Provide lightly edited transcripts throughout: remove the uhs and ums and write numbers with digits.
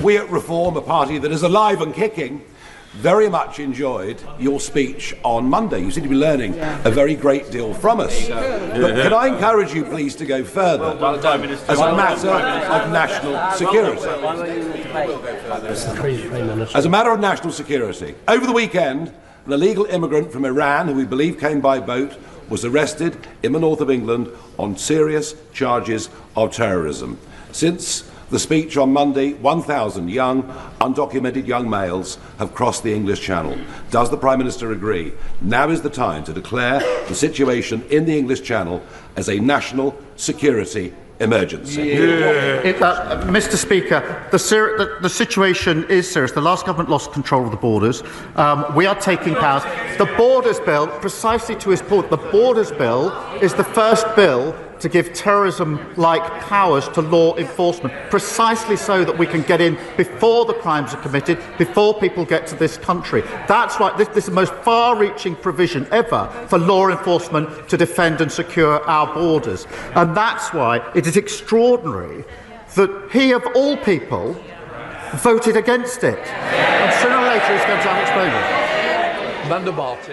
We at Reform, a party that is alive and kicking, very much enjoyed your speech on Monday. You seem to be learning a very great deal from us. But can I encourage you, please, to go further as a matter of national security? As a matter of national security. Over the weekend, an illegal immigrant from Iran, who we believe came by boat, was arrested in the north of England on serious charges of terrorism. Since the speech on Monday, 1,000 young, undocumented young males have crossed the English Channel. Does the Prime Minister agree? Now is the time to declare the situation in the English Channel as a national security emergency. Mr. Speaker, the situation is serious. The last government lost control of the borders. We are taking powers. The Borders Bill, precisely to his point, the Borders Bill is the first bill to give terrorism-like powers to law enforcement, precisely so that we can get in before the crimes are committed, before people get to this country. That's right. This is the most far-reaching provision ever for law enforcement to defend and secure our borders. And that's why it is extraordinary that he, of all people, voted against it. And sooner or later he's going to explain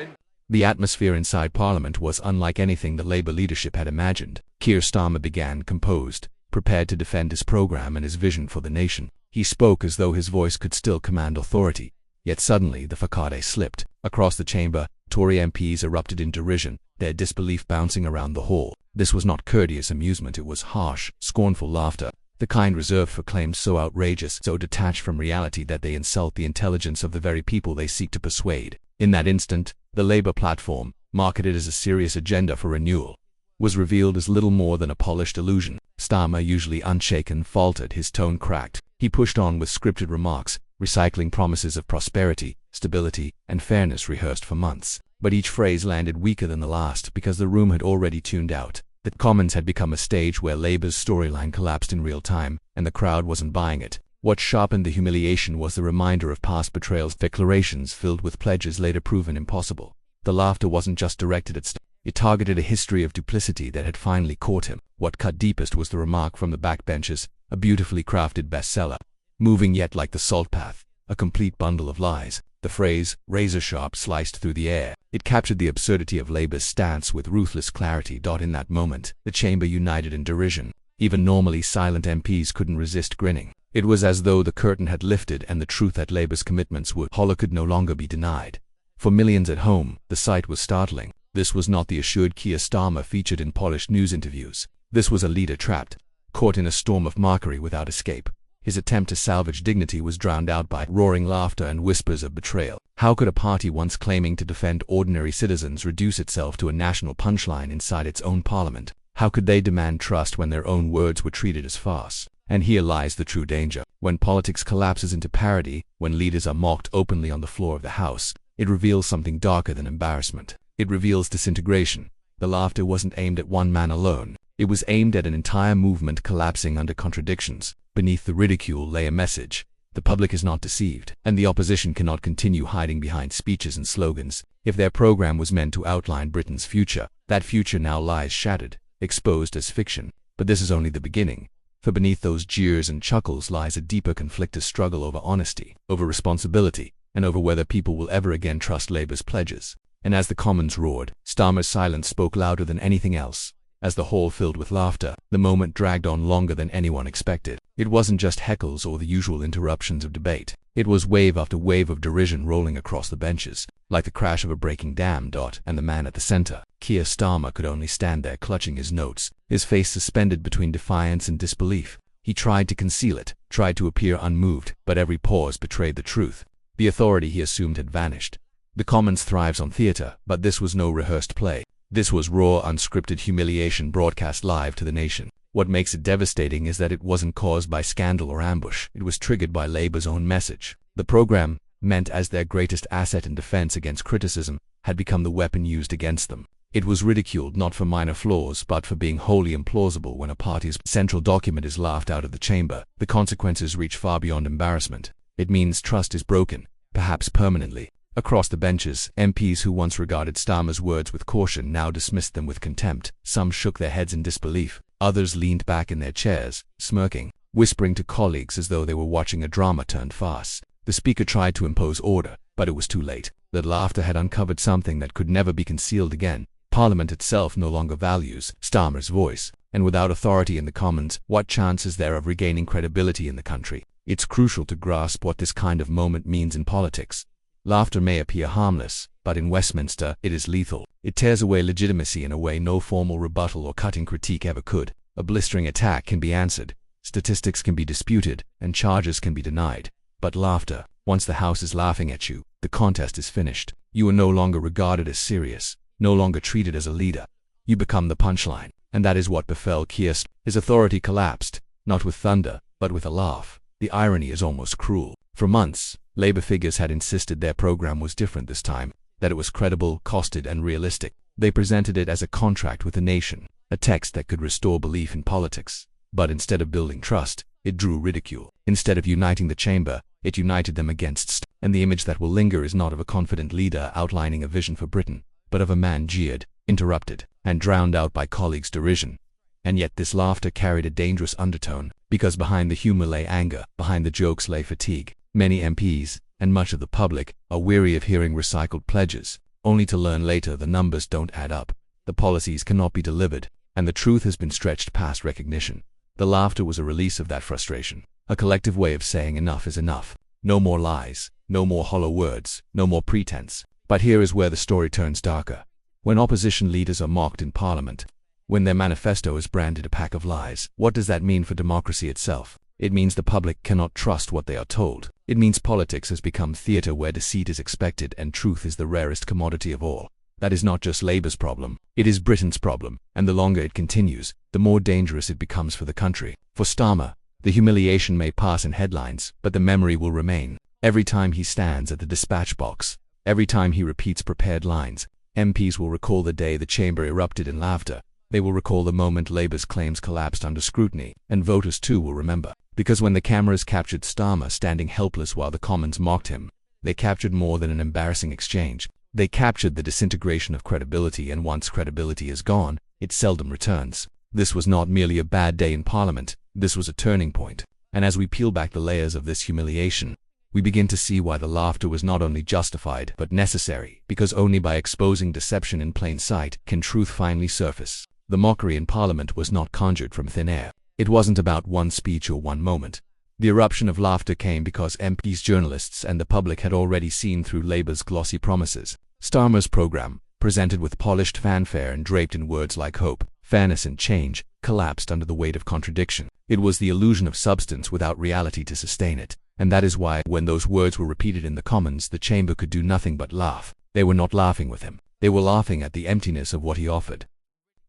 it. The atmosphere inside Parliament was unlike anything the Labour leadership had imagined. Keir Starmer began composed, prepared to defend his programme and his vision for the nation. He spoke as though his voice could still command authority. Yet suddenly the facade slipped. Across the chamber, Tory MPs erupted in derision, their disbelief bouncing around the hall. This was not courteous amusement, it was harsh, scornful laughter, the kind reserved for claims so outrageous, so detached from reality that they insult the intelligence of the very people they seek to persuade. In that instant, the Labour platform, marketed as a serious agenda for renewal, was revealed as little more than a polished illusion. Starmer, usually unshaken, faltered, his tone cracked. He pushed on with scripted remarks, recycling promises of prosperity, stability, and fairness rehearsed for months. But each phrase landed weaker than the last because the room had already tuned out. The Commons had become a stage where Labour's storyline collapsed in real time, and the crowd wasn't buying it. What sharpened the humiliation was the reminder of past betrayals, declarations filled with pledges later proven impossible. The laughter wasn't just directed at Starmer. It targeted a history of duplicity that had finally caught him. What cut deepest was the remark from the backbenches, a beautifully crafted bestseller, moving yet like the salt path, a complete bundle of lies. The phrase, razor-sharp, sliced through the air. It captured the absurdity of Labour's stance with ruthless clarity. In that moment, the chamber united in derision. Even normally silent MPs couldn't resist grinning. It was as though the curtain had lifted and the truth that Labour's commitments were hollow could no longer be denied. For millions at home, the sight was startling. This was not the assured Keir Starmer featured in polished news interviews. This was a leader trapped, caught in a storm of mockery without escape. His attempt to salvage dignity was drowned out by roaring laughter and whispers of betrayal. How could a party once claiming to defend ordinary citizens reduce itself to a national punchline inside its own parliament? How could they demand trust when their own words were treated as farce? And here lies the true danger. When politics collapses into parody, when leaders are mocked openly on the floor of the House, it reveals something darker than embarrassment. It reveals disintegration. The laughter wasn't aimed at one man alone. It was aimed at an entire movement collapsing under contradictions. Beneath the ridicule lay a message. The public is not deceived, and the opposition cannot continue hiding behind speeches and slogans. If their program was meant to outline Britain's future, that future now lies shattered, exposed as fiction. But this is only the beginning. For beneath those jeers and chuckles lies a deeper conflict, a struggle over honesty, over responsibility, and over whether people will ever again trust Labour's pledges. And as the Commons roared, Starmer's silence spoke louder than anything else. As the hall filled with laughter, the moment dragged on longer than anyone expected. It wasn't just heckles or the usual interruptions of debate. It was wave after wave of derision rolling across the benches, like the crash of a breaking dam. And the man at the center, Keir Starmer, could only stand there clutching his notes, his face suspended between defiance and disbelief. He tried to conceal it, tried to appear unmoved, but every pause betrayed the truth. The authority he assumed had vanished. The Commons thrives on theatre, but this was no rehearsed play. This was raw, unscripted humiliation broadcast live to the nation. What makes it devastating is that it wasn't caused by scandal or ambush. It was triggered by Labour's own message. The programme, meant as their greatest asset in defence against criticism, had become the weapon used against them. It was ridiculed not for minor flaws but for being wholly implausible. When a party's central document is laughed out of the chamber, the consequences reach far beyond embarrassment. It means trust is broken, perhaps permanently. Across the benches, MPs who once regarded Starmer's words with caution now dismissed them with contempt. Some shook their heads in disbelief. Others leaned back in their chairs, smirking. whispering to colleagues as though they were watching a drama turned farce. The speaker tried to impose order, but it was too late. That laughter had uncovered something that could never be concealed again. Parliament itself no longer values Starmer's voice, and without authority in the Commons, what chance is there of regaining credibility in the country? It's crucial to grasp what this kind of moment means in politics. Laughter may appear harmless, but in Westminster it is lethal. It tears away legitimacy in a way no formal rebuttal or cutting critique ever could. A blistering attack can be answered, statistics can be disputed, and charges can be denied. But laughter, once the House is laughing at you, the contest is finished. You are no longer regarded as serious, no longer treated as a leader. You become the punchline, and that is what befell Keir Starmer. His authority collapsed, not with thunder, but with a laugh. The irony is almost cruel. For months, Labour figures had insisted their program was different this time, that it was credible, costed, and realistic. They presented it as a contract with the nation, a text that could restore belief in politics. But instead of building trust, it drew ridicule. Instead of uniting the chamber, it united them against Starmer. And the image that will linger is not of a confident leader outlining a vision for Britain, but of a man jeered, interrupted, and drowned out by colleagues' derision. And yet this laughter carried a dangerous undertone, because behind the humour lay anger, behind the jokes lay fatigue. Many MPs, and much of the public, are weary of hearing recycled pledges, only to learn later the numbers don't add up, the policies cannot be delivered, and the truth has been stretched past recognition. The laughter was a release of that frustration, a collective way of saying enough is enough. No more lies, no more hollow words, no more pretense. But here is where the story turns darker. When opposition leaders are mocked in Parliament, when their manifesto is branded a pack of lies, what does that mean for democracy itself? It means the public cannot trust what they are told. It means politics has become theatre where deceit is expected and truth is the rarest commodity of all. That is not just Labour's problem, it is Britain's problem, and the longer it continues, the more dangerous it becomes for the country. For Starmer, the humiliation may pass in headlines, but the memory will remain. Every time he stands at the dispatch box, every time he repeats prepared lines, MPs will recall the day the chamber erupted in laughter. They will recall the moment Labour's claims collapsed under scrutiny, and voters too will remember. Because when the cameras captured Starmer standing helpless while the Commons mocked him, they captured more than an embarrassing exchange. They captured the disintegration of credibility, and once credibility is gone, it seldom returns. This was not merely a bad day in Parliament, this was a turning point. And as we peel back the layers of this humiliation, we begin to see why the laughter was not only justified but necessary, because only by exposing deception in plain sight can truth finally surface. The mockery in Parliament was not conjured from thin air. It wasn't about one speech or one moment. The eruption of laughter came because MPs, journalists, and the public had already seen through Labour's glossy promises. Starmer's programme, presented with polished fanfare and draped in words like hope, fairness, and change, collapsed under the weight of contradiction. It was the illusion of substance without reality to sustain it. And that is why, when those words were repeated in the Commons, the chamber could do nothing but laugh. They were not laughing with him. They were laughing at the emptiness of what he offered.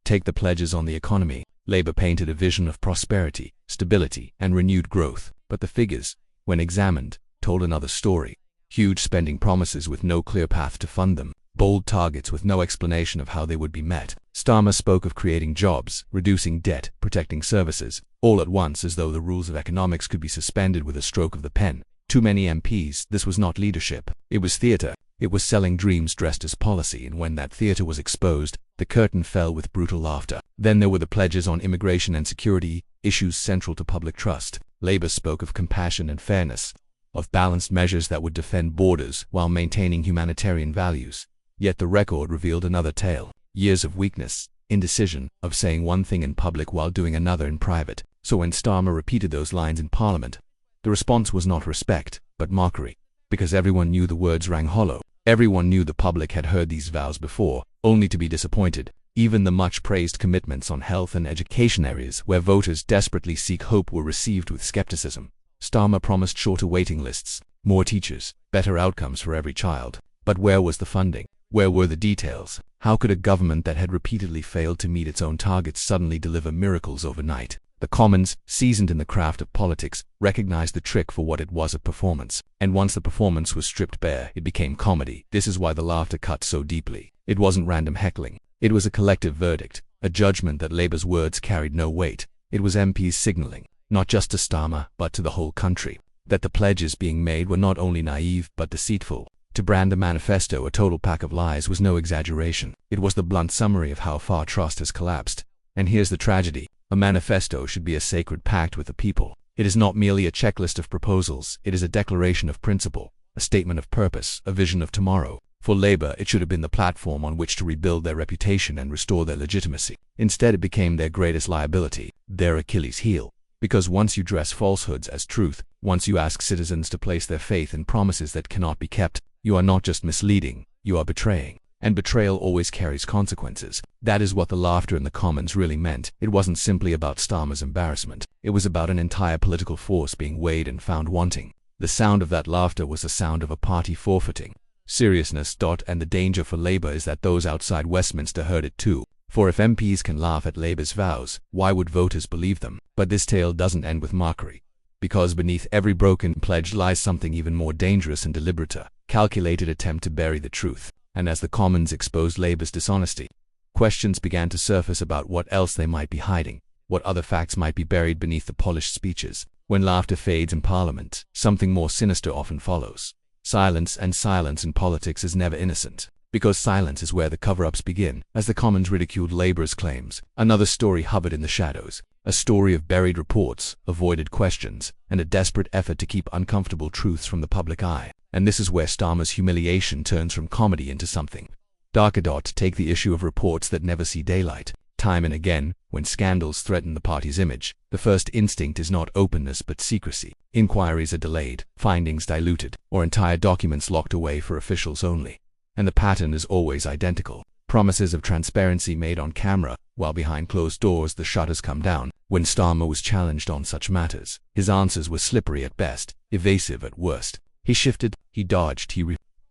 Take the pledges on the economy. Labour painted a vision of prosperity, stability, and renewed growth. But the figures, when examined, told another story. Huge spending promises with no clear path to fund them. Bold targets with no explanation of how they would be met. Starmer spoke of creating jobs, reducing debt, protecting services, all at once as though the rules of economics could be suspended with a stroke of the pen. Too many MPs, this was not leadership. It was theatre. It was selling dreams dressed as policy, and when that theatre was exposed, the curtain fell with brutal laughter. Then there were the pledges on immigration and security, issues central to public trust. Labour spoke of compassion and fairness, of balanced measures that would defend borders while maintaining humanitarian values. Yet the record revealed another tale. Years of weakness, indecision, of saying one thing in public while doing another in private. So when Starmer repeated those lines in Parliament, the response was not respect, but mockery. Because everyone knew the words rang hollow. Everyone knew the public had heard these vows before, only to be disappointed. Even the much-praised commitments on health and education areas where voters desperately seek hope were received with skepticism. Starmer promised shorter waiting lists, more teachers, better outcomes for every child. But where was the funding? Where were the details? How could a government that had repeatedly failed to meet its own targets suddenly deliver miracles overnight? The Commons, seasoned in the craft of politics, recognized the trick for what it was, a performance. And once the performance was stripped bare, it became comedy. This is why the laughter cut so deeply. It wasn't random heckling. It was a collective verdict, a judgment that Labour's words carried no weight. It was MPs signalling, not just to Starmer, but to the whole country, that the pledges being made were not only naive but deceitful. To brand the manifesto a total pack of lies was no exaggeration. It was the blunt summary of how far trust has collapsed. And here's the tragedy. A manifesto should be a sacred pact with the people. It is not merely a checklist of proposals, it is a declaration of principle, a statement of purpose, a vision of tomorrow. For Labour, it should have been the platform on which to rebuild their reputation and restore their legitimacy. Instead, it became their greatest liability, their Achilles heel. Because once you dress falsehoods as truth, once you ask citizens to place their faith in promises that cannot be kept, you are not just misleading, you are betraying. And betrayal always carries consequences. That is what the laughter in the Commons really meant. It wasn't simply about Starmer's embarrassment. It was about an entire political force being weighed and found wanting. The sound of that laughter was the sound of a party forfeiting seriousness. And the danger for Labour is that those outside Westminster heard it too. For if MPs can laugh at Labour's vows, why would voters believe them? But this tale doesn't end with mockery. Because beneath every broken pledge lies something even more dangerous and deliberate, a calculated attempt to bury the truth. And as the Commons exposed Labour's dishonesty, questions began to surface about what else they might be hiding, what other facts might be buried beneath the polished speeches. When laughter fades in Parliament, something more sinister often follows. Silence, and silence in politics is never innocent. Because silence is where the cover-ups begin. As the Commons ridiculed Labour's claims, another story hovered in the shadows. A story of buried reports, avoided questions, and a desperate effort to keep uncomfortable truths from the public eye. And this is where Starmer's humiliation turns from comedy into something darker. Take the issue of reports that never see daylight. Time and again, when scandals threaten the party's image, the first instinct is not openness but secrecy. Inquiries are delayed, findings diluted, or entire documents locked away for officials only. And the pattern is always identical. Promises of transparency made on camera, while behind closed doors the shutters come down. When Starmer was challenged on such matters, his answers were slippery at best, evasive at worst. He shifted, he dodged,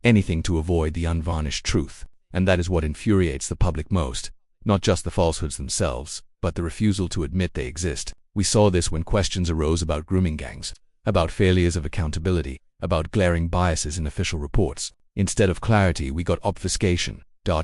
anything to avoid the unvarnished truth. And that is what infuriates the public most. Not just the falsehoods themselves, but the refusal to admit they exist. We saw this when questions arose about grooming gangs, about failures of accountability, about glaring biases in official reports. Instead of clarity, we got obfuscation.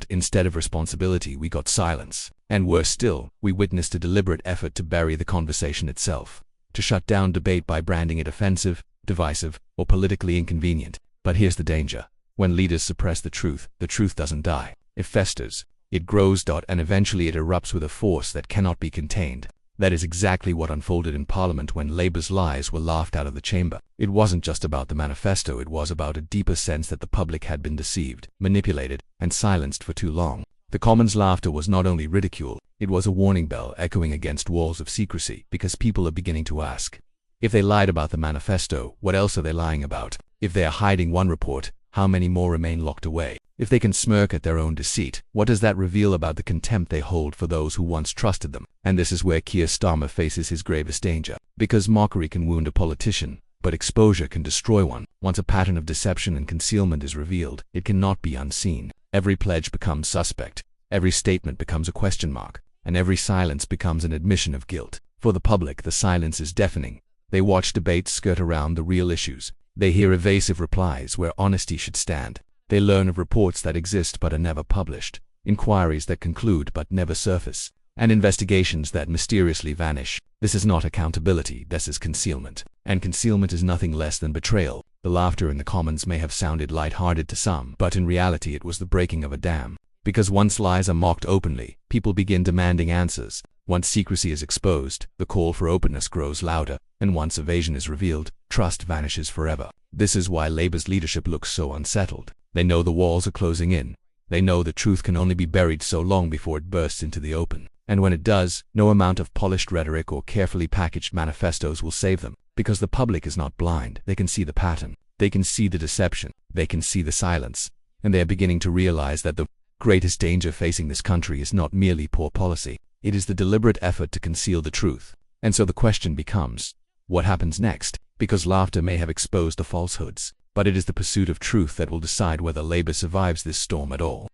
Instead of responsibility, we got silence. And worse still, we witnessed a deliberate effort to bury the conversation itself, to shut down debate by branding it offensive, divisive, or politically inconvenient. But here's the danger. When leaders suppress the truth doesn't die. It festers. It grows. And eventually it erupts with a force that cannot be contained. That is exactly what unfolded in Parliament when Labour's lies were laughed out of the chamber. It wasn't just about the manifesto, it was about a deeper sense that the public had been deceived, manipulated, and silenced for too long. The Commons' laughter was not only ridicule, it was a warning bell echoing against walls of secrecy, because people are beginning to ask, if they lied about the manifesto, what else are they lying about? If they are hiding one report, how many more remain locked away? If they can smirk at their own deceit, what does that reveal about the contempt they hold for those who once trusted them? And this is where Keir Starmer faces his gravest danger. Because mockery can wound a politician, but exposure can destroy one. Once a pattern of deception and concealment is revealed, it cannot be unseen. Every pledge becomes suspect, every statement becomes a question mark, and every silence becomes an admission of guilt. For the public, the silence is deafening. They watch debates skirt around the real issues. They hear evasive replies where honesty should stand. They learn of reports that exist but are never published, inquiries that conclude but never surface, and investigations that mysteriously vanish. This is not accountability, this is concealment. And concealment is nothing less than betrayal. The laughter in the Commons may have sounded light-hearted to some, but in reality it was the breaking of a dam. Because once lies are mocked openly, people begin demanding answers. Once secrecy is exposed, the call for openness grows louder, and once evasion is revealed, trust vanishes forever. This is why Labour's leadership looks so unsettled. They know the walls are closing in. They know the truth can only be buried so long before it bursts into the open. And when it does, no amount of polished rhetoric or carefully packaged manifestos will save them. Because the public is not blind, they can see the pattern. They can see the deception. They can see the silence. And they are beginning to realize that the greatest danger facing this country is not merely poor policy. It is the deliberate effort to conceal the truth. And so the question becomes, what happens next? Because laughter may have exposed the falsehoods, but it is the pursuit of truth that will decide whether Labour survives this storm at all.